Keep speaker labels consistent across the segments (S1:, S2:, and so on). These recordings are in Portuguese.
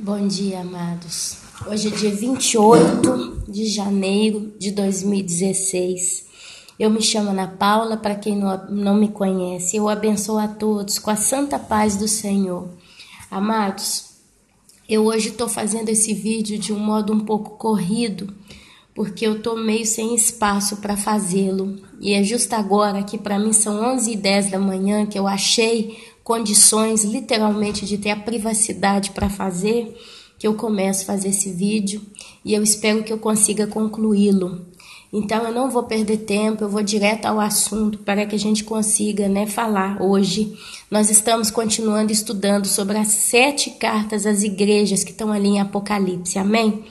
S1: Bom dia, amados. Hoje é dia 28 de janeiro de 2016. Eu me chamo Ana Paula, para quem não me conhece. Eu abençoo a todos com a santa paz do Senhor. Amados, eu hoje estou fazendo esse vídeo de um modo um pouco corrido, porque eu estou meio sem espaço para fazê-lo. E é justo agora, que para mim são 11h10 da manhã, que eu achei condições, literalmente, de ter a privacidade para fazer, que eu começo a fazer esse vídeo, e eu espero que eu consiga concluí-lo. Então eu não vou perder tempo, eu vou direto ao assunto para que a gente consiga, falar hoje. Nós estamos continuando estudando sobre as 7 cartas às igrejas que estão ali em Apocalipse, amém?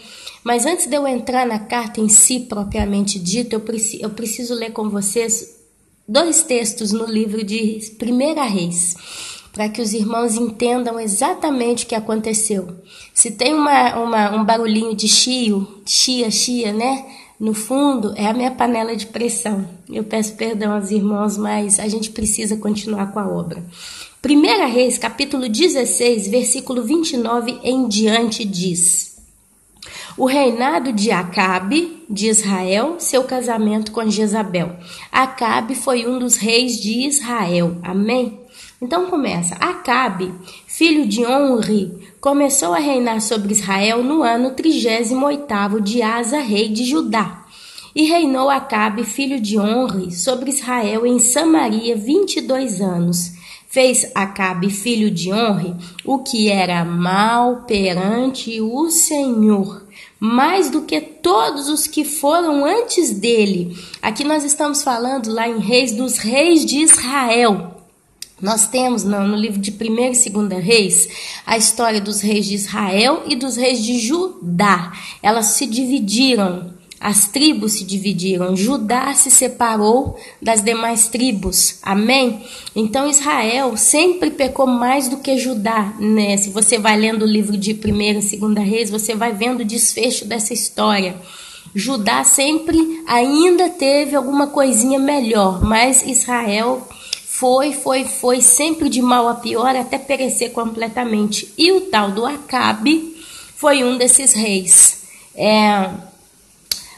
S1: Mas antes de eu entrar na carta em si, propriamente dita, eu preciso ler com vocês 2 textos no livro de 1 Reis, para que os irmãos entendam exatamente o que aconteceu. Se tem um barulhinho de chia, né? No fundo, é a minha panela de pressão. Eu peço perdão aos irmãos, mas a gente precisa continuar com a obra. 1 Reis, capítulo 16, versículo 29 em diante diz: o reinado de Acabe, de Israel, seu casamento com Jezabel. Acabe foi um dos reis de Israel. Amém? Então começa. Acabe, filho de Onri, começou a reinar sobre Israel no ano 38º de Asa, rei de Judá. E reinou Acabe, filho de Onri, sobre Israel em Samaria 22 anos. Fez Acabe, filho de Onri, o que era mal perante o Senhor, mais do que todos os que foram antes dele. Aqui nós estamos falando lá em Reis, dos reis de Israel. Nós temos no livro de 1 e 2 Reis a história dos reis de Israel e dos reis de Judá. Elas se dividiram, as tribos se dividiram, Judá se separou das demais tribos, amém? Então Israel sempre pecou mais do que Judá, né? Se você vai lendo o livro de 1 e 2 Reis, você vai vendo o desfecho dessa história. Judá sempre ainda teve alguma coisinha melhor, mas Israel foi sempre de mal a pior até perecer completamente. E o tal do Acabe foi um desses reis.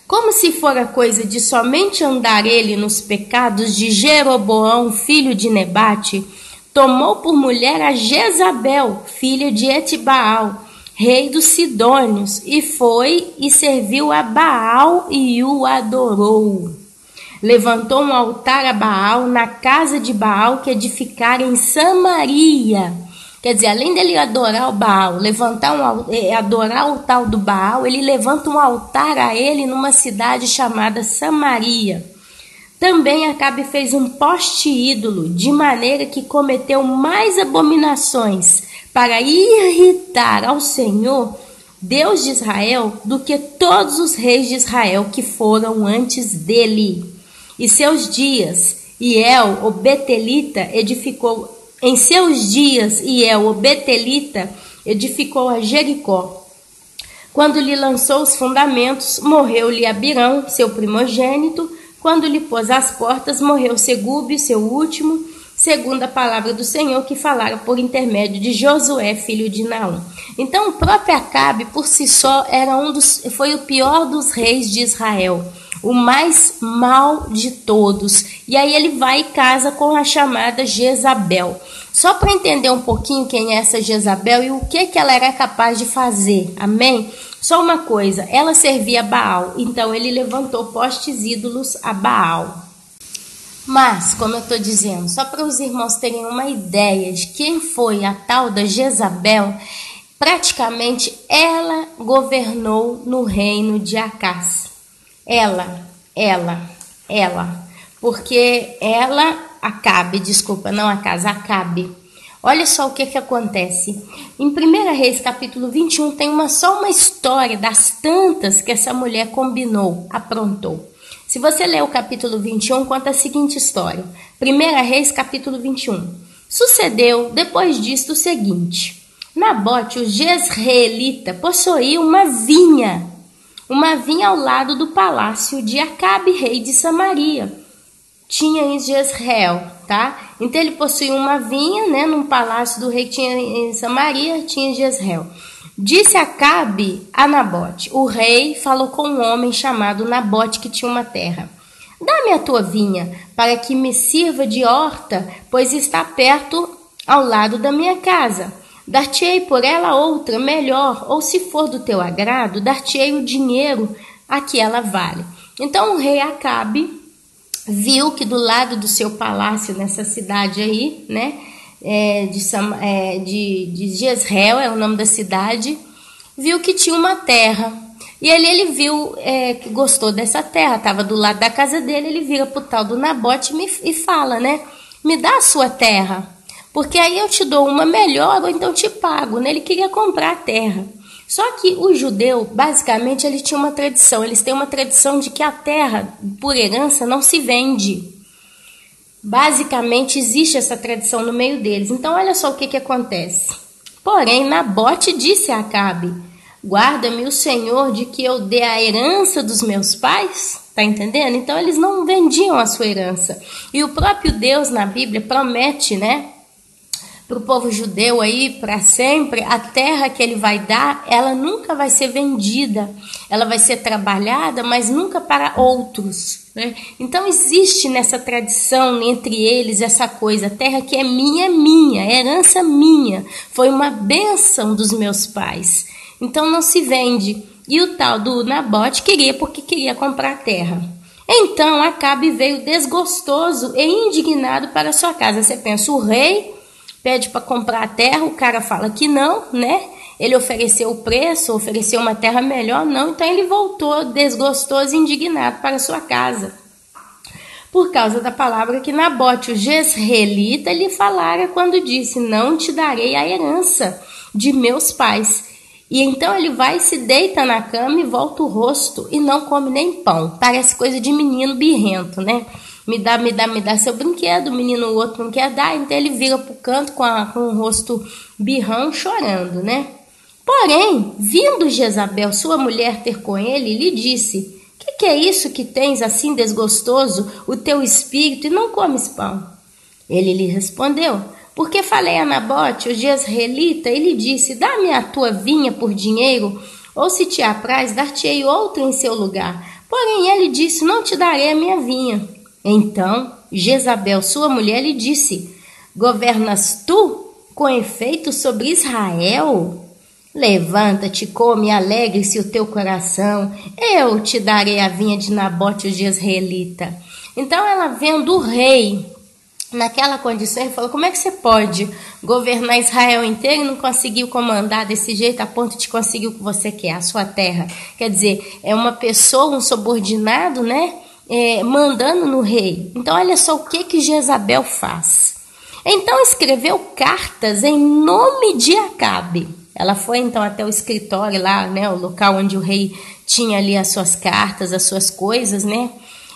S1: Como se fora coisa de somente andar ele nos pecados de Jeroboão, filho de Nebate, tomou por mulher a Jezabel, filha de Etibaal, rei dos Sidônios, e foi e serviu a Baal e o adorou. Levantou um altar a Baal na casa de Baal que edificara em Samaria. Quer dizer, além dele adorar o Baal, adorar o tal do Baal, ele levanta um altar a ele numa cidade chamada Samaria. Também Acabe fez um poste ídolo, de maneira que cometeu mais abominações para irritar ao Senhor, Deus de Israel, do que todos os reis de Israel que foram antes dele. E seus dias, Iel, o Betelita, edificou a Jericó. Quando lhe lançou os fundamentos, morreu-lhe Abirão, seu primogênito. Quando lhe pôs as portas, morreu Segube, seu último, segundo a palavra do Senhor que falara por intermédio de Josué, filho de Naum. Então o próprio Acabe, por si só, foi o pior dos reis de Israel, o mais mal de todos. E aí ele vai e casa com a chamada Jezabel. Só para entender um pouquinho quem é essa Jezabel e o que ela era capaz de fazer, amém? Só uma coisa, ela servia a Baal, então ele levantou postes ídolos a Baal. Mas, como eu estou dizendo, só para os irmãos terem uma ideia de quem foi a tal da Jezabel, praticamente ela governou no reino de Acás. Porque Acabe. Olha só o que acontece. Em 1 Reis, capítulo 21, tem só uma história das tantas que essa mulher aprontou. Se você ler o capítulo 21, conta a seguinte história. 1 Reis, capítulo 21. Sucedeu, depois disto, o seguinte. Nabote, o jezreelita, possuía uma vinha ao lado do palácio de Acabe, rei de Samaria. Tinha em Jezreel, tá? Então ele possuía uma vinha, né, num palácio do rei que tinha em Samaria, tinha Jezreel. Disse Acabe a Nabote: o rei falou com um homem chamado Nabote que tinha uma terra. Dá-me a tua vinha, para que me sirva de horta, pois está perto ao lado da minha casa. Dar-te-ei por ela outra, melhor, ou se for do teu agrado, dar-te-ei o dinheiro a que ela vale. Então o rei Acabe viu que do lado do seu palácio, nessa cidade aí, né, de Jezreel, é o nome da cidade, viu que tinha uma terra. E ele viu que gostou dessa terra, estava do lado da casa dele, ele vira pro tal do Nabote e fala, né, me dá a sua terra, porque aí eu te dou uma melhor ou então te pago, né? Ele queria comprar a terra. Só que o judeu, basicamente, ele tinha uma tradição, eles têm uma tradição de que a terra, por herança, não se vende. Basicamente, existe essa tradição no meio deles. Então, olha só o que acontece. Porém, Nabote disse a Acabe: guarda-me o Senhor de que eu dê a herança dos meus pais. Tá entendendo? Então, eles não vendiam a sua herança. E o próprio Deus, na Bíblia, promete, né, para o povo judeu aí, para sempre, a terra que ele vai dar, ela nunca vai ser vendida, ela vai ser trabalhada, mas nunca para outros, né? Então existe nessa tradição entre eles essa coisa, a terra que é minha, herança minha, foi uma bênção dos meus pais, então não se vende. E o tal do Nabote queria, porque queria comprar a terra. Então Acabe veio desgostoso e indignado para sua casa. Você pensa, o rei pede para comprar a terra, o cara fala que não, né? Ele ofereceu o preço, ofereceu uma terra melhor, não. Então ele voltou desgostoso e indignado para sua casa. Por causa da palavra que Nabote, o jezreelita, lhe falara quando disse: não te darei a herança de meus pais. E então ele vai e se deita na cama e volta o rosto e não come nem pão. Parece coisa de menino birrento, né? Me dá seu brinquedo, o menino, o outro não quer dar, então ele vira pro canto com o rosto birrão, chorando, né? Porém, vindo Jezabel, sua mulher, ter com ele, lhe disse: que é isso que tens assim desgostoso o teu espírito e não comes pão? Ele lhe respondeu: porque falei a Nabote, o jezreelita, e lhe disse: dá-me a tua vinha por dinheiro, ou se te apraz, dar-te-ei outra em seu lugar. Porém ele disse: não te darei a minha vinha. Então Jezabel, sua mulher, lhe disse: governas tu com efeito sobre Israel? Levanta-te, come, alegre-se o teu coração, eu te darei a vinha de Nabote, o jezreelita. Então ela, vendo o rei naquela condição, ele falou: como é que você pode governar Israel inteiro e não conseguiu comandar desse jeito a ponto de conseguir o que você quer, a sua terra? Quer dizer, é uma pessoa, um subordinado, né? Mandando no rei. Então olha só o que Jezabel faz. Então escreveu cartas em nome de Acabe. Ela foi então até o escritório lá, né, o local onde o rei tinha ali as suas cartas, as suas coisas, né?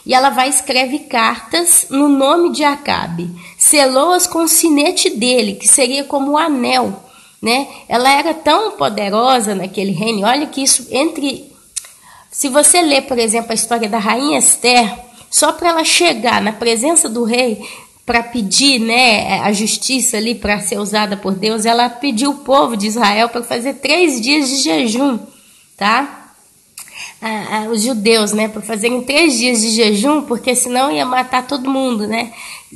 S1: E ela vai e escreve cartas no nome de Acabe. Selou-as com o sinete dele, que seria como o anel, né? Ela era tão poderosa naquele reino. Olha que isso se você ler, por exemplo, a história da rainha Esther, só para ela chegar na presença do rei para pedir, né, a justiça ali para ser usada por Deus, ela pediu o povo de Israel para fazer 3 dias de jejum, tá? Os judeus, né, para fazerem 3 dias de jejum, porque senão ia matar todo mundo, né?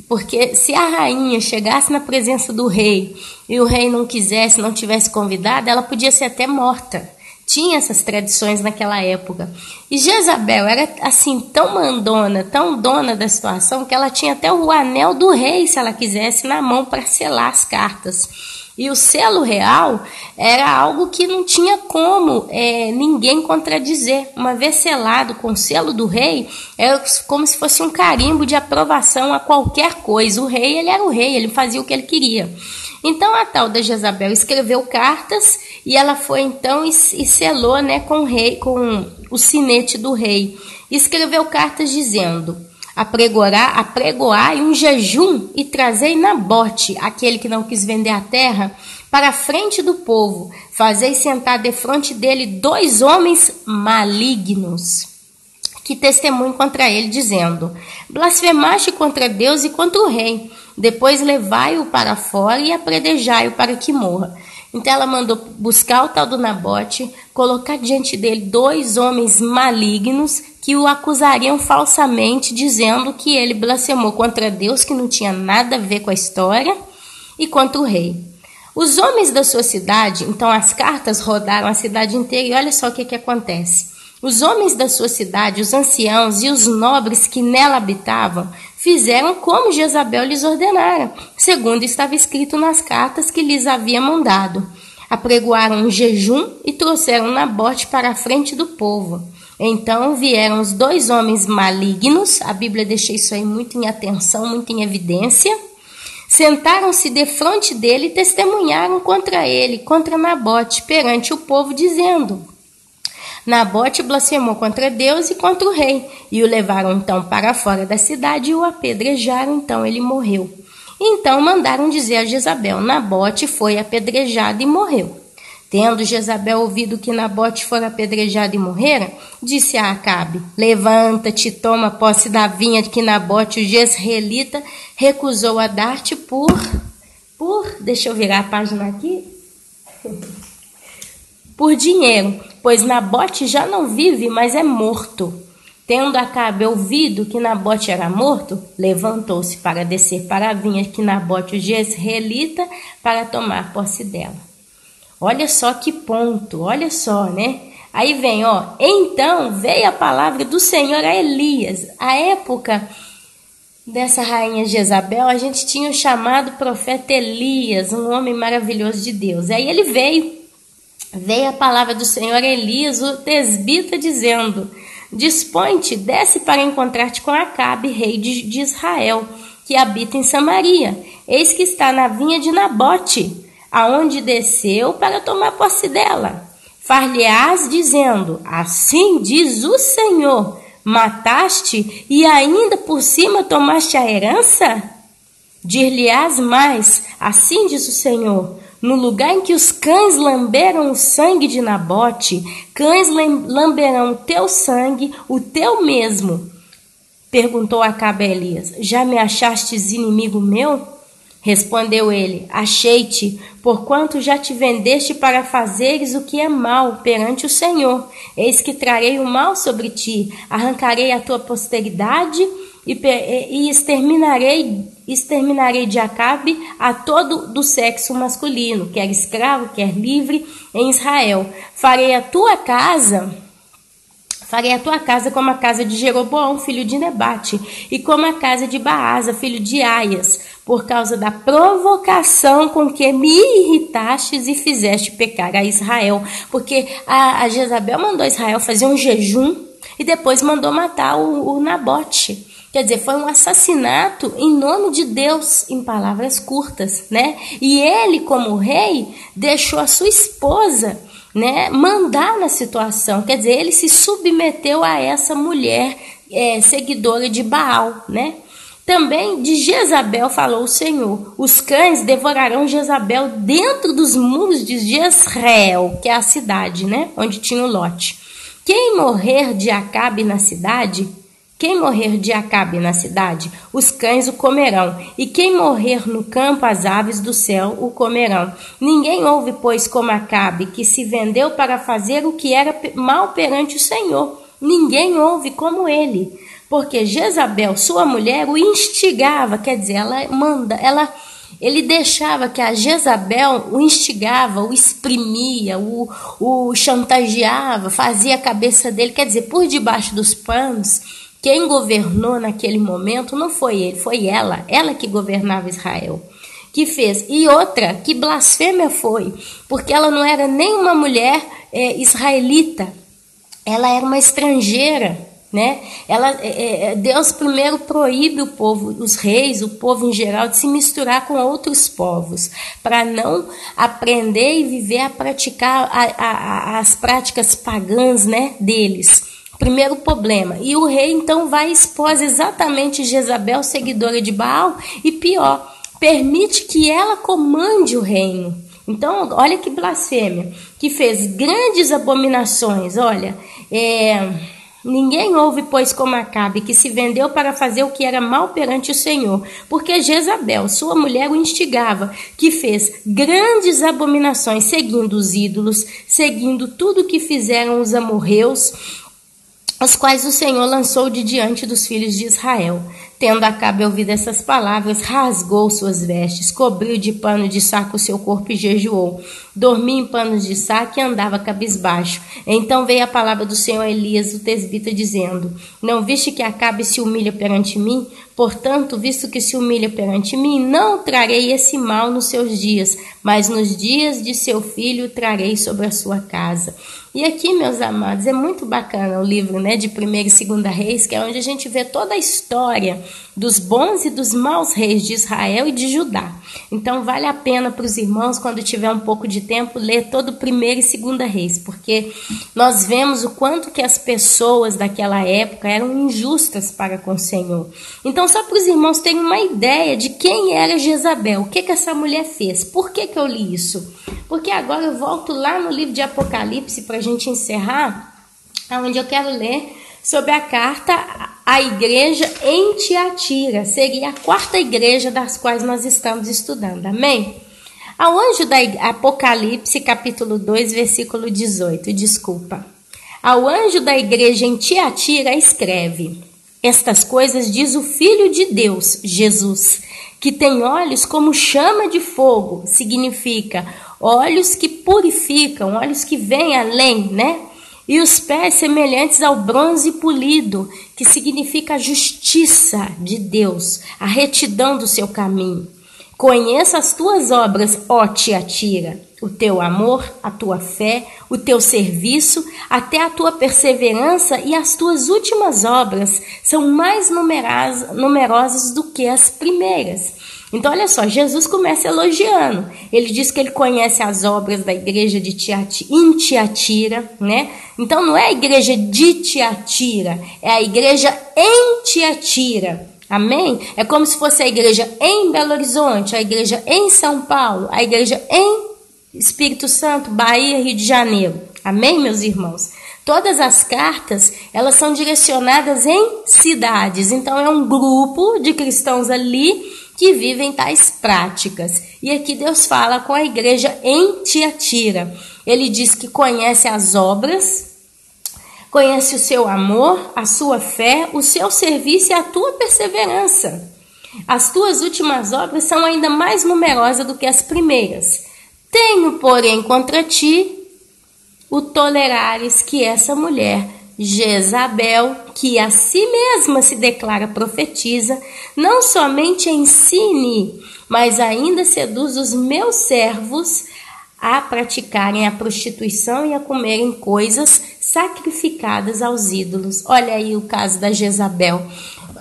S1: Porque se a rainha chegasse na presença do rei e o rei não quisesse, não tivesse convidado, ela podia ser até morta. Tinha essas tradições naquela época. E Jezabel era assim tão mandona, tão dona da situação, que ela tinha até o anel do rei, se ela quisesse, na mão para selar as cartas. E o selo real era algo que não tinha como ninguém contradizer. Uma vez selado com o selo do rei, era como se fosse um carimbo de aprovação a qualquer coisa. O rei, ele era o rei, ele fazia o que ele queria. Então a tal da Jezabel escreveu cartas e ela foi então e selou, né, com o sinete do rei. Escreveu cartas dizendo: apregoai um jejum e trazei Nabote, aquele que não quis vender a terra, para a frente do povo. Fazei sentar defronte dele 2 homens malignos, que testemunhe contra ele, dizendo: blasfemaste contra Deus e contra o rei. Depois levai-o para fora e apredejai-o para que morra. Então ela mandou buscar o tal do Nabote, colocar diante dele 2 homens malignos que o acusariam falsamente, dizendo que ele blasfemou contra Deus, que não tinha nada a ver com a história, e contra o rei. Os homens da sua cidade, então as cartas rodaram a cidade inteira, e olha só o que acontece. Os homens da sua cidade, os anciãos e os nobres que nela habitavam, fizeram como Jezabel lhes ordenara, segundo estava escrito nas cartas que lhes havia mandado. Apregoaram um jejum e trouxeram Nabote para a frente do povo. Então vieram os 2 homens malignos, a Bíblia deixa isso aí muito em atenção, muito em evidência, sentaram-se defronte dele e testemunharam contra ele, contra Nabote, perante o povo, dizendo: Nabote blasfemou contra Deus e contra o rei, e o levaram então para fora da cidade e o apedrejaram, então ele morreu. Então mandaram dizer a Jezabel: Nabote foi apedrejado e morreu. Tendo Jezabel ouvido que Nabote fora apedrejado e morrera, disse a Acabe: levanta-te, toma posse da vinha que Nabote, o jezreelita, recusou a dar-te deixa eu virar a página aqui, por dinheiro, pois Nabote já não vive, mas é morto. Tendo Acabe ouvido que Nabote era morto, levantou-se para descer para a vinha que Nabote, o jezreelita, para tomar posse dela. Olha só que ponto, olha só, né? Aí vem, então veio a palavra do Senhor a Elias. A época dessa rainha Jezabel, a gente tinha o chamado profeta Elias, um homem maravilhoso de Deus. Aí ele veio a palavra do Senhor a Elias, o tesbita, dizendo: dispõe-te, desce para encontrar-te com Acabe, rei de Israel, que habita em Samaria. Eis que está na vinha de Nabote, aonde desceu para tomar posse dela. Far-lhe-ás dizendo: assim diz o Senhor, mataste e ainda por cima tomaste a herança? Dir-lhe-ás mais: assim diz o Senhor, no lugar em que os cães lamberam o sangue de Nabote, cães lamberão o teu sangue, o teu mesmo. Perguntou Acabe a Elias: já me achastes inimigo meu? Respondeu ele: achei-te, porquanto já te vendeste para fazeres o que é mal perante o Senhor. Eis que trarei o mal sobre ti, arrancarei a tua posteridade e exterminarei de Acabe a todo do sexo masculino, quer escravo, quer livre, em Israel. Farei a tua casa como a casa de Jeroboão, filho de Nebate, e como a casa de Baasa, filho de Aias, por causa da provocação com que me irritastes e fizeste pecar a Israel. Porque a Jezabel mandou Israel fazer um jejum e depois mandou matar o Nabote. Quer dizer, foi um assassinato em nome de Deus, em palavras curtas, né? E ele, como rei, deixou a sua esposa, né, mandar na situação. Quer dizer, ele se submeteu a essa mulher seguidora de Baal, né? Também de Jezabel falou o Senhor: os cães devorarão Jezabel dentro dos muros de Jezreel, que é a cidade, né, onde tinha o lote. Quem morrer de Acabe na cidade, os cães o comerão, e quem morrer no campo, as aves do céu o comerão. Ninguém houve, pois, como Acabe, que se vendeu para fazer o que era mal perante o Senhor. Ninguém houve como ele, porque Jezabel, sua mulher, o instigava, quer dizer, ele deixava que a Jezabel o instigava, o exprimia, o chantageava, fazia a cabeça dele, quer dizer, por debaixo dos panos. Quem governou naquele momento não foi ele, foi ela que governava Israel, que fez. E outra, que blasfêmia foi, porque ela não era nem uma mulher israelita, ela era uma estrangeira, né? Deus primeiro proíbe o povo, os reis, o povo em geral, de se misturar com outros povos, para não aprender e viver a praticar as práticas pagãs, né, deles. Primeiro problema. E o rei então vai e expor exatamente Jezabel, seguidora de Baal, e pior, permite que ela comande o reino. Então, olha que blasfêmia, que fez grandes abominações. Olha, Ninguém houve, pois, como Acabe, que se vendeu para fazer o que era mal perante o Senhor, porque Jezabel, sua mulher, o instigava, que fez grandes abominações, seguindo os ídolos, seguindo tudo o que fizeram os amorreus, os quais o Senhor lançou de diante dos filhos de Israel. Tendo Acabe ouvido essas palavras, rasgou suas vestes, cobriu de pano de saco o seu corpo e jejuou. Dormia em panos de saco e andava cabisbaixo. Então veio a palavra do Senhor a Elias, o tesbita, dizendo: Não viste que Acabe se humilha perante mim? Portanto, visto que se humilha perante mim, não trarei esse mal nos seus dias, mas nos dias de seu filho trarei sobre a sua casa. E aqui, meus amados, é muito bacana o livro, né, de 1ª e 2ª Reis, que é onde a gente vê toda a história dos bons e dos maus reis de Israel e de Judá. Então vale a pena para os irmãos, quando tiver um pouco de tempo, ler todo 1ª e 2ª Reis, porque nós vemos o quanto que as pessoas daquela época eram injustas para com o Senhor. Então, só para os irmãos terem uma ideia de quem era Jezabel, o que essa mulher fez. Por que eu li isso? Porque agora eu volto lá no livro de Apocalipse para a gente encerrar, onde eu quero ler sobre a carta à igreja em Tiatira. Seria a 4ª igreja das quais nós estamos estudando. Amém? Ao anjo da Apocalipse, capítulo 2, versículo 18. Ao anjo da igreja em Tiatira escreve: Estas coisas diz o Filho de Deus, Jesus, que tem olhos como chama de fogo. Significa olhos que purificam, olhos que vêm além, né? E os pés semelhantes ao bronze polido, que significa a justiça de Deus, a retidão do seu caminho. Conheça as tuas obras, ó Tiatira, o teu amor, a tua fé, o teu serviço, até a tua perseverança, e as tuas últimas obras são mais numerosas do que as primeiras. Então, olha só, Jesus começa elogiando. Ele diz que ele conhece as obras da igreja de em Tiatira, né? Então, não é a igreja de Tiatira, é a igreja em Tiatira. Amém? É como se fosse a igreja em Belo Horizonte, a igreja em São Paulo, a igreja em Espírito Santo, Bahia, Rio de Janeiro. Amém, meus irmãos? Todas as cartas, elas são direcionadas em cidades. Então, é um grupo de cristãos ali que vivem tais práticas. E aqui Deus fala com a igreja em Tiatira. Ele diz que conhece as obras, conhece o seu amor, a sua fé, o seu serviço e a tua perseverança. As tuas últimas obras são ainda mais numerosas do que as primeiras. Tenho, porém, contra ti o tolerares que essa mulher, Jezabel, que a si mesma se declara profetiza, não somente ensine, mas ainda seduz os meus servos a praticarem a prostituição e a comerem coisas sacrificadas aos ídolos. Olha aí o caso da Jezabel.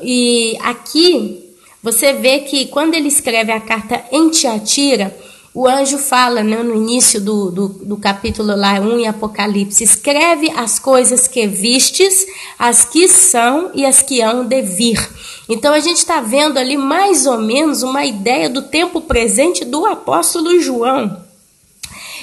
S1: E aqui você vê que quando ele escreve a carta em Tiatira, o anjo fala, né, no início do capítulo lá 1 em Apocalipse: escreve as coisas que vistes, as que são e as que hão de vir. Então a gente está vendo ali mais ou menos uma ideia do tempo presente do apóstolo João.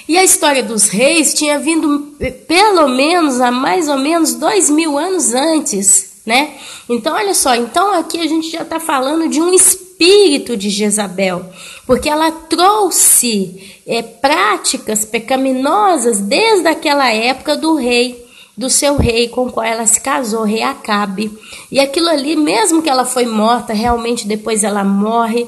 S1: E a história dos reis tinha vindo pelo menos há mais ou menos 2000 anos antes, né? Então olha só, então aqui a gente já está falando de um espírito de Jezabel, porque ela trouxe práticas pecaminosas desde aquela época do seu rei com o qual ela se casou, rei Acabe. E aquilo ali, mesmo que ela foi morta, realmente depois ela morre,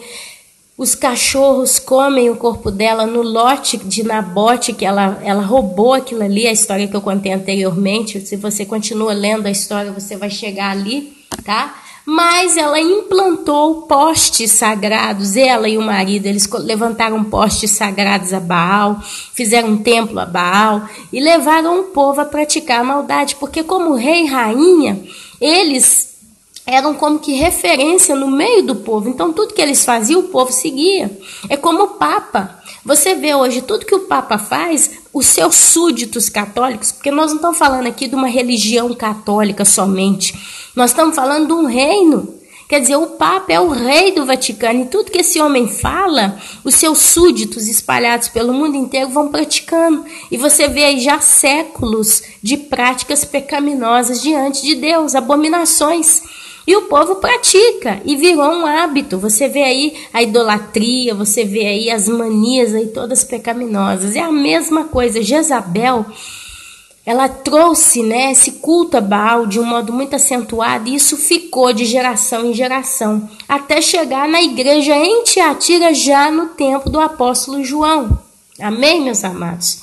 S1: os cachorros comem o corpo dela no lote de Nabote, que ela roubou aquilo ali, a história que eu contei anteriormente. Se você continua lendo a história, você vai chegar ali, tá? Mas ela implantou postes sagrados, ela e o marido, eles levantaram postes sagrados a Baal, fizeram um templo a Baal e levaram o povo a praticar a maldade, porque como rei e rainha, eles eram como que referência no meio do povo. Então tudo que eles faziam, o povo seguia. É como o Papa. Você vê hoje tudo que o Papa faz, os seus súditos católicos, porque nós não estamos falando aqui de uma religião católica somente, nós estamos falando de um reino Quer dizer, o Papa é o rei do Vaticano, e tudo que esse homem fala, os seus súditos espalhados pelo mundo inteiro vão praticando. E você vê aí já séculos de práticas pecaminosas diante de Deus, abominações. E o povo pratica, e virou um hábito. Você vê aí a idolatria, você vê aí as manias aí todas pecaminosas. É a mesma coisa. Jezabel, ela trouxe, né, esse culto a Baal de um modo muito acentuado, e isso ficou de geração em geração, até chegar na igreja em Tiatira, já no tempo do apóstolo João. Amém, meus amados?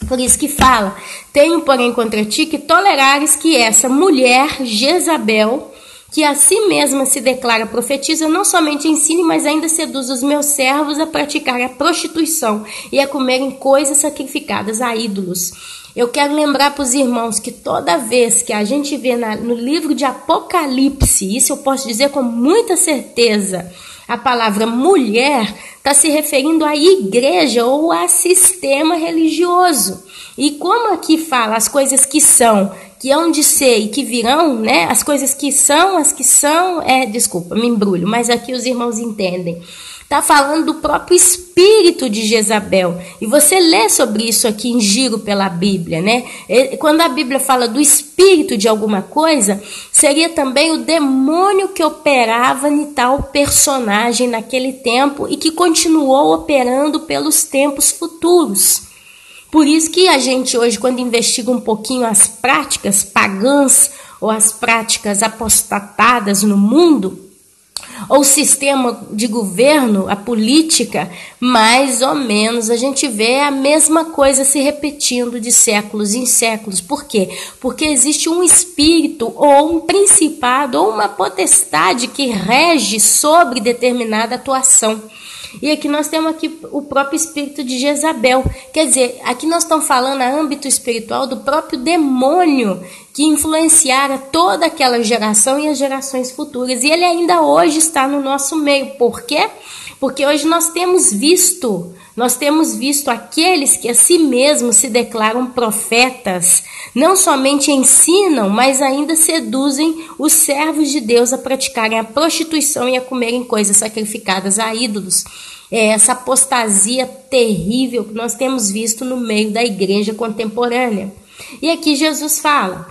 S1: Por isso que fala: tenho, porém, contra ti que tolerares que essa mulher, Jezabel, que a si mesma se declara profetisa, não somente ensine, mas ainda seduz os meus servos a praticarem a prostituição e a comerem coisas sacrificadas a ídolos. Eu quero lembrar para os irmãos que toda vez que a gente vê no livro de Apocalipse, isso eu posso dizer com muita certeza, a palavra mulher está se referindo à igreja ou a sistema religioso. E como aqui fala as coisas que são, que hão de ser e que virão, né? As coisas que são, as que são, desculpa, me embrulho, mas aqui os irmãos entendem. Está falando do próprio espírito de Jezabel. E você lê sobre isso aqui em giro pela Bíblia, né? Quando a Bíblia fala do espírito de alguma coisa, seria também o demônio que operava em tal personagem naquele tempo e que continuou operando pelos tempos futuros. Por isso que a gente hoje, quando investiga um pouquinho as práticas pagãs ou as práticas apostatadas no mundo, ou o sistema de governo, a política, mais ou menos a gente vê a mesma coisa se repetindo de séculos em séculos. Por quê? Porque existe um espírito ou um principado ou uma potestade que rege sobre determinada atuação. E aqui nós temos aqui o próprio espírito de Jezabel. Quer dizer, aqui nós estamos falando a âmbito espiritual do próprio demônio que influenciara toda aquela geração e as gerações futuras. E ele ainda hoje está no nosso meio. Por quê? Porque hoje nós temos visto aqueles que a si mesmos se declaram profetas, não somente ensinam, mas ainda seduzem os servos de Deus a praticarem a prostituição e a comerem coisas sacrificadas a ídolos. É essa apostasia terrível que nós temos visto no meio da igreja contemporânea. E aqui Jesus fala: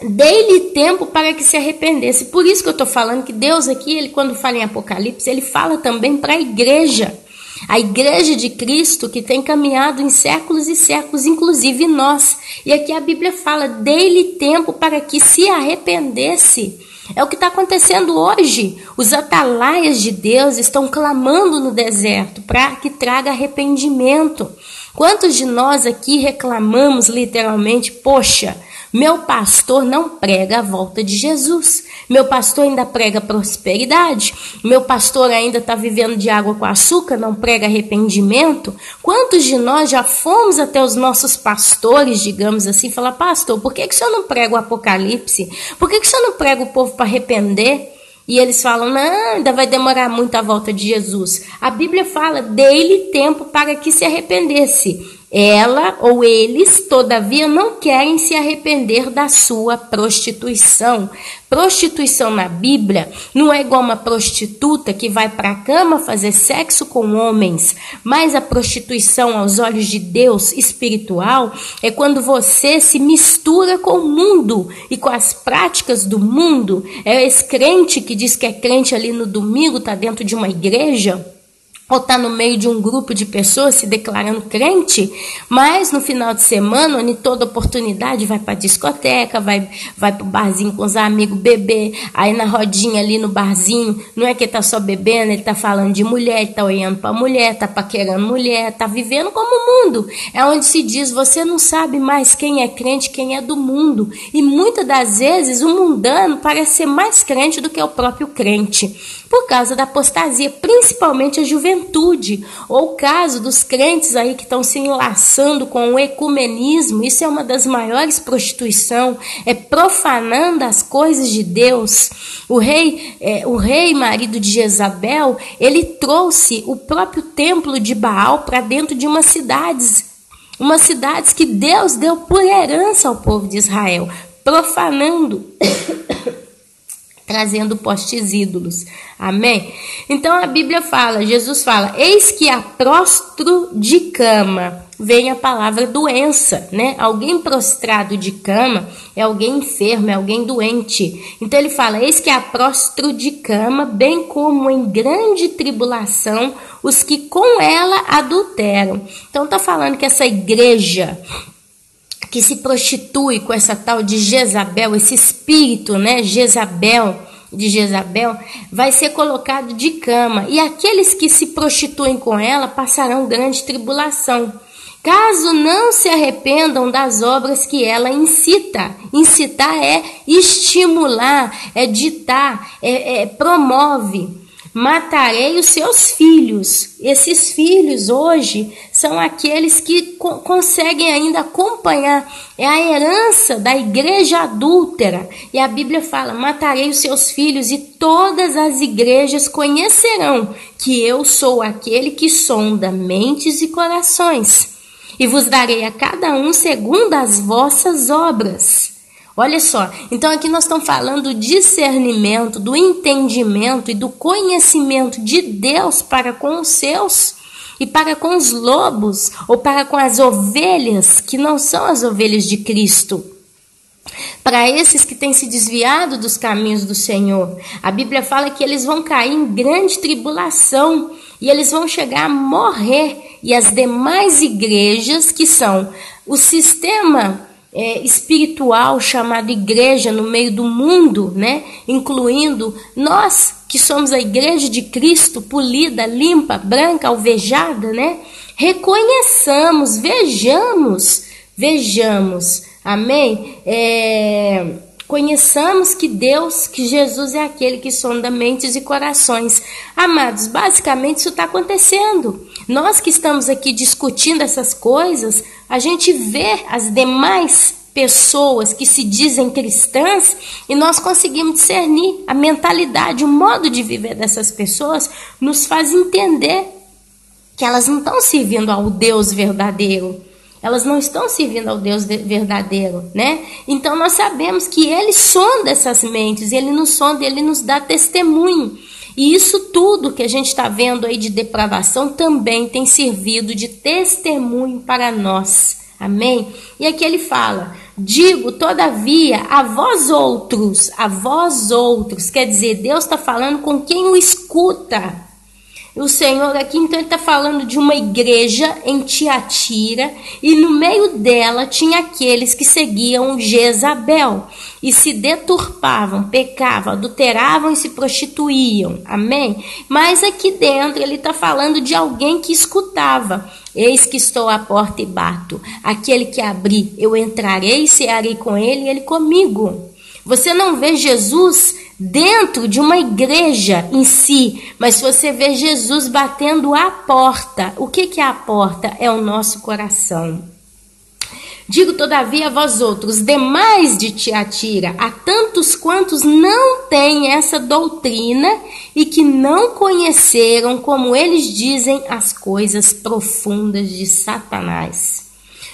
S1: dei-lhe tempo para que se arrependesse. Por isso que eu estou falando que Deus aqui, ele, quando fala em Apocalipse, ele fala também para a igreja de Cristo, que tem caminhado em séculos e séculos, inclusive nós. E aqui a Bíblia fala: dei-lhe tempo para que se arrependesse. É o que está acontecendo hoje. Os atalaias de Deus estão clamando no deserto para que traga arrependimento. Quantos de nós aqui reclamamos literalmente: poxa, meu pastor não prega a volta de Jesus, meu pastor ainda prega prosperidade, meu pastor ainda está vivendo de água com açúcar, não prega arrependimento? Quantos de nós já fomos até os nossos pastores, digamos assim, falar: pastor, por que o senhor não prega o Apocalipse? Por que o senhor não prega o povo para arrepender? E eles falam: não, ainda vai demorar muito a volta de Jesus. A Bíblia fala: dei-lhe tempo para que se arrependesse. Ela ou eles, todavia, não querem se arrepender da sua prostituição. Prostituição na Bíblia não é igual uma prostituta que vai para a cama fazer sexo com homens, mas a prostituição aos olhos de Deus espiritual é quando você se mistura com o mundo e com as práticas do mundo. É esse crente que diz que é crente ali no domingo, está dentro de uma igreja, ou está no meio de um grupo de pessoas se declarando crente, mas no final de semana, em toda oportunidade, vai para a discoteca, vai para o barzinho com os amigos beber, aí na rodinha ali no barzinho, não é que ele está só bebendo, ele está falando de mulher, ele está olhando para a mulher, está paquerando mulher, está vivendo como o mundo. É onde se diz: você não sabe mais quem é crente, quem é do mundo. E muitas das vezes o mundano parece ser mais crente do que o próprio crente, por causa da apostasia, principalmente a juventude, ou o caso dos crentes aí que estão se enlaçando com o ecumenismo. Isso é uma das maiores prostituição, é profanando as coisas de Deus. O rei marido de Jezabel, ele trouxe o próprio templo de Baal para dentro de umas cidades que Deus deu por herança ao povo de Israel, profanando trazendo postes ídolos. Amém? Então a Bíblia fala, Jesus fala, eis que a prostro de cama, vem a palavra doença, né? Alguém prostrado de cama é alguém enfermo, é alguém doente. Então ele fala, eis que a prostro de cama, bem como em grande tribulação, os que com ela adulteram. Então tá falando que essa igreja que se prostitui com essa tal de Jezabel, esse espírito, né, de Jezabel, vai ser colocado de cama. E aqueles que se prostituem com ela passarão grande tribulação, caso não se arrependam das obras que ela incita. Incitar é estimular, é ditar, promove. Matarei os seus filhos. Esses filhos hoje são aqueles que conseguem ainda acompanhar. É a herança da igreja adúltera. E a Bíblia fala, matarei os seus filhos e todas as igrejas conhecerão que eu sou aquele que sonda mentes e corações. E vos darei a cada um segundo as vossas obras. Olha só, então aqui nós estamos falando do discernimento, do entendimento e do conhecimento de Deus para com os seus e para com os lobos ou para com as ovelhas que não são as ovelhas de Cristo. Para esses que têm se desviado dos caminhos do Senhor, a Bíblia fala que eles vão cair em grande tribulação e eles vão chegar a morrer. E as demais igrejas, que são o sistema espiritual chamado igreja no meio do mundo, né? Incluindo nós que somos a igreja de Cristo, polida, limpa, branca, alvejada, né? Reconheçamos, vejamos, amém? Conheçamos que Jesus é aquele que sonda mentes e corações. Amados, basicamente isso está acontecendo. Nós que estamos aqui discutindo essas coisas, a gente vê as demais pessoas que se dizem cristãs e nós conseguimos discernir a mentalidade, o modo de viver dessas pessoas nos faz entender que elas não estão servindo ao Deus verdadeiro. Elas não estão servindo ao Deus verdadeiro, né? Então nós sabemos que Ele sonda essas mentes, Ele nos sonda, Ele nos dá testemunho. E isso tudo que a gente está vendo aí de depravação também tem servido de testemunho para nós. Amém? E aqui ele fala, digo todavia a vós outros, quer dizer, Deus está falando com quem o escuta. O Senhor aqui, então, ele está falando de uma igreja em Tiatira e no meio dela tinha aqueles que seguiam Jezabel e se deturpavam, pecavam, adulteravam e se prostituíam. Amém? Mas aqui dentro ele está falando de alguém que escutava. Eis que estou à porta e bato. Aquele que abrir, eu entrarei e cearei com ele e ele comigo. Você não vê Jesus dentro de uma igreja em si, mas você vê Jesus batendo a porta. O que é a porta? É o nosso coração. Digo todavia a vós outros, demais de Tiatira, a tantos quantos não têm essa doutrina e que não conheceram, como eles dizem, as coisas profundas de Satanás.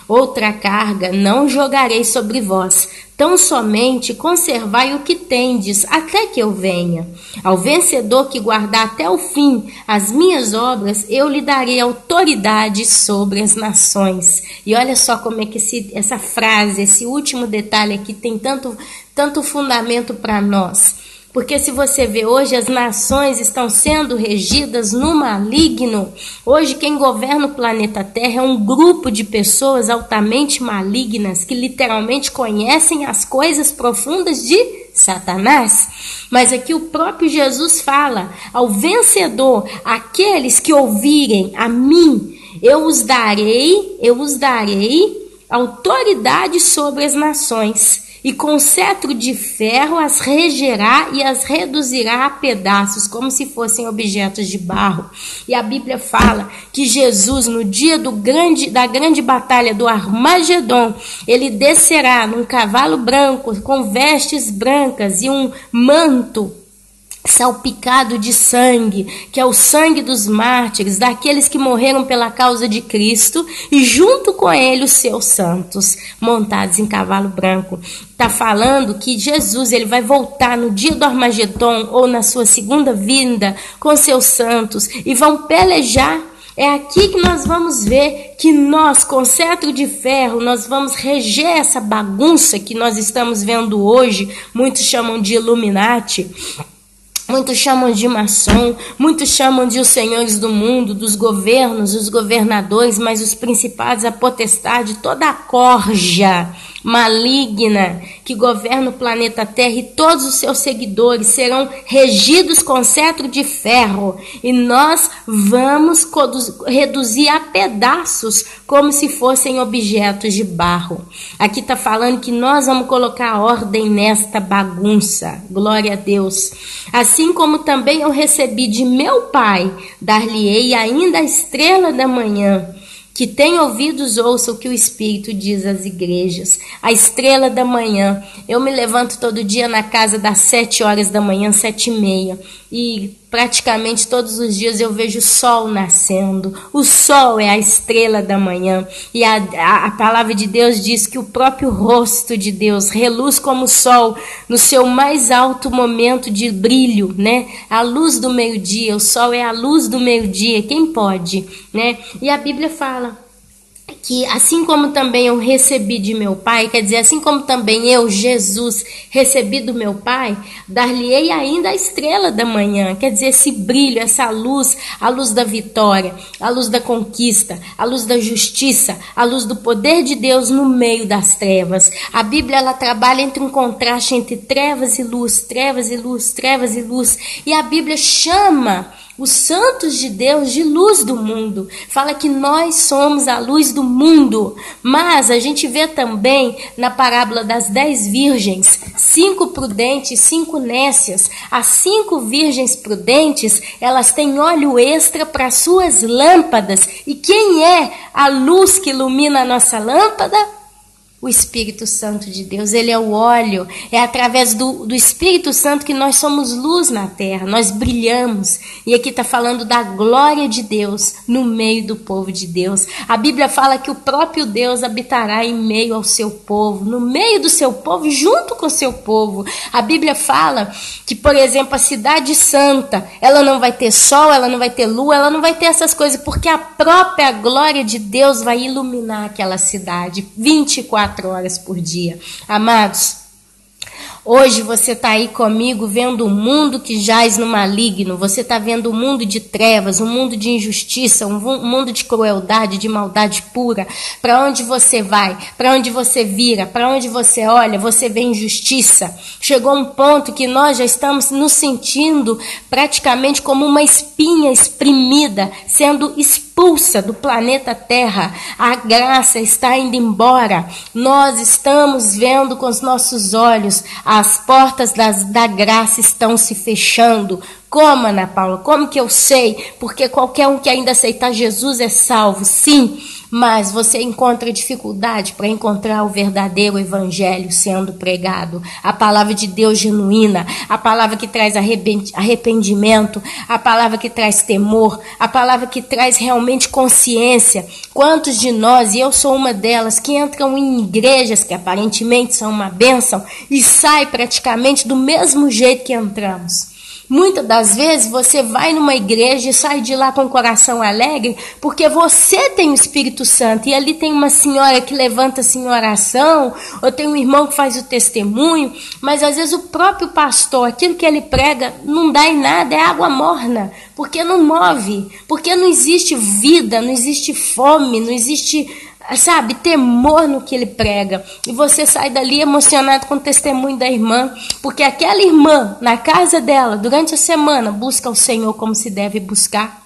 S1: Outra carga não jogarei sobre vós, tão somente conservai o que tendes, até que eu venha. Ao vencedor que guardar até o fim as minhas obras, eu lhe darei autoridade sobre as nações. E olha só como é que essa frase, esse último detalhe aqui tem tanto fundamento para nós. Porque se você vê hoje, as nações estão sendo regidas no maligno. Hoje quem governa o planeta Terra é um grupo de pessoas altamente malignas que literalmente conhecem as coisas profundas de Satanás. Mas aqui o próprio Jesus fala, ao vencedor, aqueles que ouvirem a mim, eu os darei autoridade sobre as nações. E com cetro de ferro as regerá e as reduzirá a pedaços, como se fossem objetos de barro. E a Bíblia fala que Jesus, no dia da grande batalha do Armagedon, ele descerá num cavalo branco, com vestes brancas e um manto salpicado de sangue, que é o sangue dos mártires, daqueles que morreram pela causa de Cristo, e junto com ele os seus santos, montados em cavalo branco. Está falando que Jesus ele vai voltar no dia do Armagedon, ou na sua segunda vinda, com seus santos, e vão pelejar. É aqui que nós vamos ver que nós, com cetro de ferro, nós vamos reger essa bagunça que nós estamos vendo hoje. Muitos chamam de Illuminati, muitos chamam de maçom, muitos chamam de os senhores do mundo, dos governos, os governadores, mas os principados, a potestade, toda a corja maligna que governa o planeta Terra, e todos os seus seguidores serão regidos com cetro de ferro, e nós vamos reduzir a pedaços como se fossem objetos de barro. Aqui está falando que nós vamos colocar ordem nesta bagunça. Glória a Deus. Assim como também eu recebi de meu Pai, dar-lhe-ei ainda a estrela da manhã. Que tem ouvidos, ouça o que o Espírito diz às igrejas. A estrela da manhã. Eu me levanto todo dia na casa das 7 horas da manhã, 7h30. E praticamente todos os dias eu vejo o sol nascendo. O sol é a estrela da manhã. E a palavra de Deus diz que o próprio rosto de Deus reluz como o sol no seu mais alto momento de brilho, né? A luz do meio-dia, o sol é a luz do meio-dia. Quem pode, né? E a Bíblia fala que assim como também eu recebi de meu Pai, quer dizer, assim como também eu, Jesus, recebi do meu Pai, dar-lhe-ei ainda a estrela da manhã, quer dizer, esse brilho, essa luz, a luz da vitória, a luz da conquista, a luz da justiça, a luz do poder de Deus no meio das trevas. A Bíblia, ela trabalha entre um contraste entre trevas e luz, trevas e luz, trevas e luz, e a Bíblia chama os santos de Deus de luz do mundo. Fala que nós somos a luz do mundo. Mas a gente vê também na parábola das 10 virgens, 5 prudentes, 5 nécias. As 5 virgens prudentes, elas têm óleo extra para suas lâmpadas. E quem é a luz que ilumina a nossa lâmpada? O Espírito Santo de Deus, ele é o óleo, é através do Espírito Santo que nós somos luz na terra, nós brilhamos. E aqui está falando da glória de Deus no meio do povo de Deus. A Bíblia fala que o próprio Deus habitará em meio ao seu povo, no meio do seu povo, junto com o seu povo. A Bíblia fala que, por exemplo, a cidade santa, ela não vai ter sol, ela não vai ter lua, ela não vai ter essas coisas, porque a própria glória de Deus vai iluminar aquela cidade 24 horas por dia. Amados, hoje você está aí comigo vendo um mundo que jaz no maligno, você está vendo um mundo de trevas, um mundo de injustiça, um mundo de crueldade, de maldade pura. Para onde você vai, para onde você vira, para onde você olha, você vê injustiça. Chegou um ponto que nós já estamos nos sentindo praticamente como uma espinha espremida, sendo expulsa do planeta Terra. A graça está indo embora. Nós estamos vendo com os nossos olhos, as portas da graça estão se fechando. Como, Ana Paula? Como que eu sei? Porque qualquer um que ainda aceitar Jesus é salvo, sim, mas você encontra dificuldade para encontrar o verdadeiro evangelho sendo pregado, a palavra de Deus genuína, a palavra que traz arrependimento, a palavra que traz temor, a palavra que traz realmente consciência. Quantos de nós, e eu sou uma delas, que entram em igrejas que aparentemente são uma bênção e saem praticamente do mesmo jeito que entramos? Muitas das vezes você vai numa igreja e sai de lá com o coração alegre porque você tem o Espírito Santo e ali tem uma senhora que levanta-se em oração, ou tem um irmão que faz o testemunho, mas às vezes o próprio pastor, aquilo que ele prega não dá em nada, é água morna, porque não move, porque não existe vida, não existe fome, não existe, sabe, temor no que ele prega. E você sai dali emocionado com o testemunho da irmã, porque aquela irmã, na casa dela, durante a semana, busca o Senhor como se deve buscar.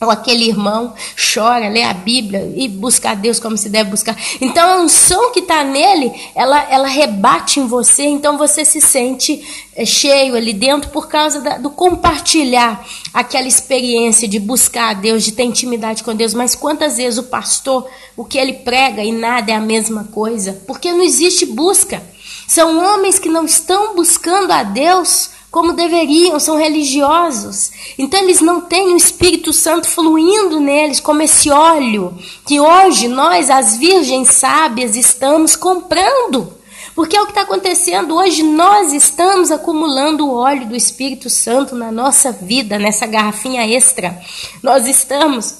S1: Ou aquele irmão chora, lê a Bíblia e busca a Deus como se deve buscar. Então a unção que está nele, ela rebate em você, então você se sente cheio ali dentro por causa do compartilhar aquela experiência de buscar a Deus, de ter intimidade com Deus. Mas quantas vezes o pastor, o que ele prega e nada é a mesma coisa? Porque não existe busca. São homens que não estão buscando a Deus como deveriam, são religiosos. Então eles não têm o Espírito Santo fluindo neles, como esse óleo que hoje nós, as virgens sábias, estamos comprando. Porque é o que está acontecendo hoje, nós estamos acumulando o óleo do Espírito Santo na nossa vida, nessa garrafinha extra. Nós estamos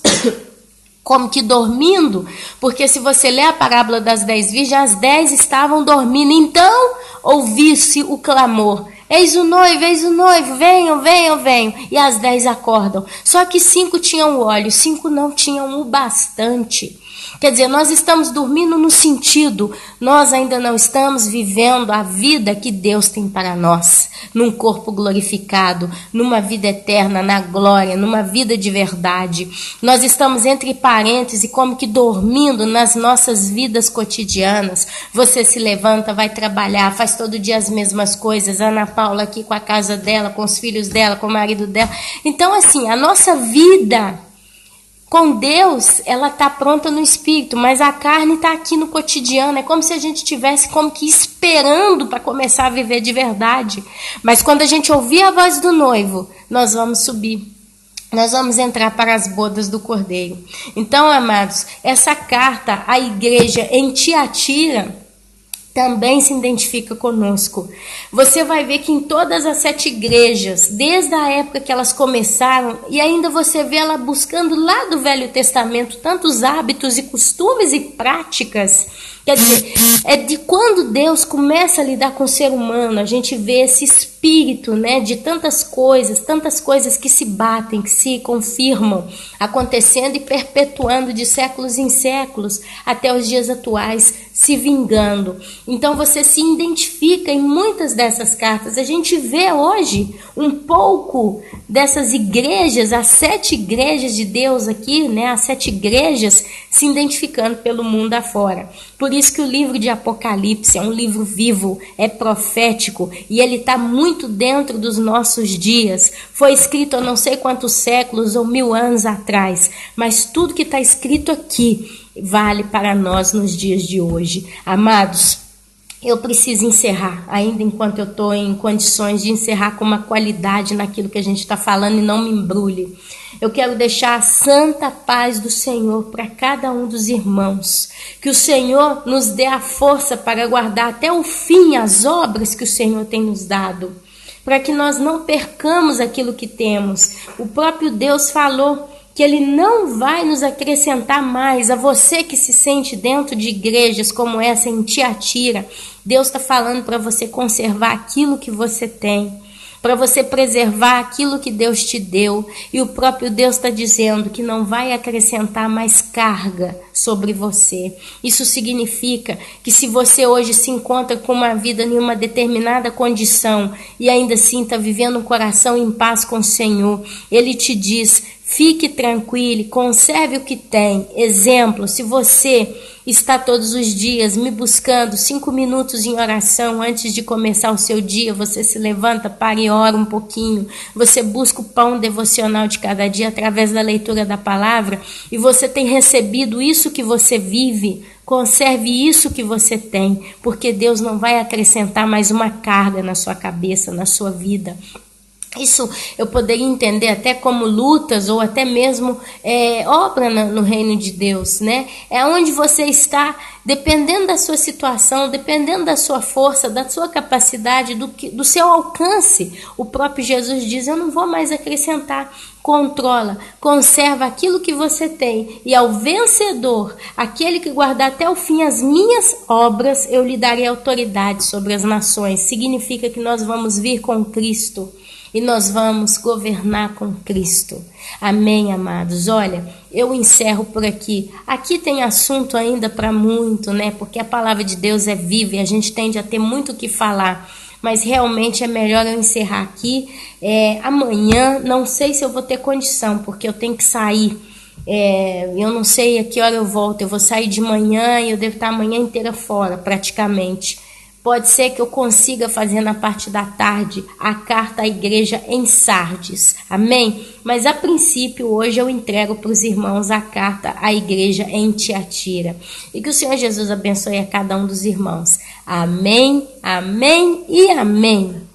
S1: como que dormindo, porque se você ler a parábola das 10 virgens, as 10 estavam dormindo, então ouviu-se o clamor: eis o noivo, venham, venham, venham. E as 10 acordam. Só que 5 tinham óleo, 5 não tinham o bastante. Quer dizer, nós estamos dormindo no sentido, nós ainda não estamos vivendo a vida que Deus tem para nós, num corpo glorificado, numa vida eterna, na glória, numa vida de verdade. Nós estamos entre parênteses, como que dormindo nas nossas vidas cotidianas. Você se levanta, vai trabalhar, faz todo dia as mesmas coisas. Ana Paula aqui com a casa dela, com os filhos dela, com o marido dela. Então, assim, a nossa vida com Deus, ela está pronta no espírito, mas a carne está aqui no cotidiano. É como se a gente estivesse como que esperando para começar a viver de verdade. Mas quando a gente ouvir a voz do noivo, nós vamos subir. Nós vamos entrar para as bodas do Cordeiro. Então, amados, essa carta à igreja em Tiatira também se identifica conosco. Você vai ver que em todas as 7 igrejas, desde a época que elas começaram, e ainda você vê ela buscando lá do Velho Testamento tantos hábitos e costumes e práticas. Quer dizer, é de quando Deus começa a lidar com o ser humano, a gente vê esse espírito, né, de tantas coisas que se batem, que se confirmam, acontecendo e perpetuando de séculos em séculos, até os dias atuais, se vingando. Então você se identifica em muitas dessas cartas. A gente vê hoje um pouco dessas igrejas, as 7 igrejas de Deus aqui, né, as 7 igrejas se identificando pelo mundo afora. Por isso que o livro de Apocalipse é um livro vivo, é profético e ele está muito dentro dos nossos dias. Foi escrito há não sei quantos séculos ou 1000 anos atrás, mas tudo que está escrito aqui vale para nós nos dias de hoje. Amados, eu preciso encerrar, ainda enquanto eu estou em condições de encerrar com uma qualidade naquilo que a gente está falando e não me embrulhe. Eu quero deixar a santa paz do Senhor para cada um dos irmãos. Que o Senhor nos dê a força para guardar até o fim as obras que o Senhor tem nos dado. Para que nós não percamos aquilo que temos. O próprio Deus falou que Ele não vai nos acrescentar mais. A você que se sente dentro de igrejas como essa em Tiatira, Deus está falando para você conservar aquilo que você tem, para você preservar aquilo que Deus te deu. E o próprio Deus está dizendo que não vai acrescentar mais carga sobre você. Isso significa que se você hoje se encontra com uma vida em uma determinada condição e ainda assim está vivendo um coração em paz com o Senhor, Ele te diz: fique tranquilo, conserve o que tem. Exemplo, se você está todos os dias me buscando 5 minutos em oração antes de começar o seu dia, você se levanta, para e ora um pouquinho, você busca o pão devocional de cada dia através da leitura da palavra e você tem recebido isso que você vive, conserve isso que você tem, porque Deus não vai acrescentar mais uma carga na sua cabeça, na sua vida. Isso eu poderia entender até como lutas ou até mesmo obra no reino de Deus, né? É onde você está, dependendo da sua situação, dependendo da sua força, da sua capacidade, do seu alcance. O próprio Jesus diz: eu não vou mais acrescentar. Controla, conserva aquilo que você tem, e ao vencedor, aquele que guardar até o fim as minhas obras, eu lhe darei autoridade sobre as nações. Significa que nós vamos vir com Cristo e nós vamos governar com Cristo. Amém, amados? Olha, eu encerro por aqui. Aqui tem assunto ainda para muito, né? Porque a palavra de Deus é viva e a gente tende a ter muito o que falar. Mas realmente é melhor eu encerrar aqui. Amanhã, não sei se eu vou ter condição, porque eu tenho que sair. Eu não sei a que hora eu volto. Eu vou sair de manhã e eu devo estar a manhã inteira fora, praticamente. Pode ser que eu consiga fazer na parte da tarde a carta à igreja em Sardes. Amém? Mas a princípio, hoje eu entrego para os irmãos a carta à igreja em Tiatira. E que o Senhor Jesus abençoe a cada um dos irmãos. Amém, amém e amém.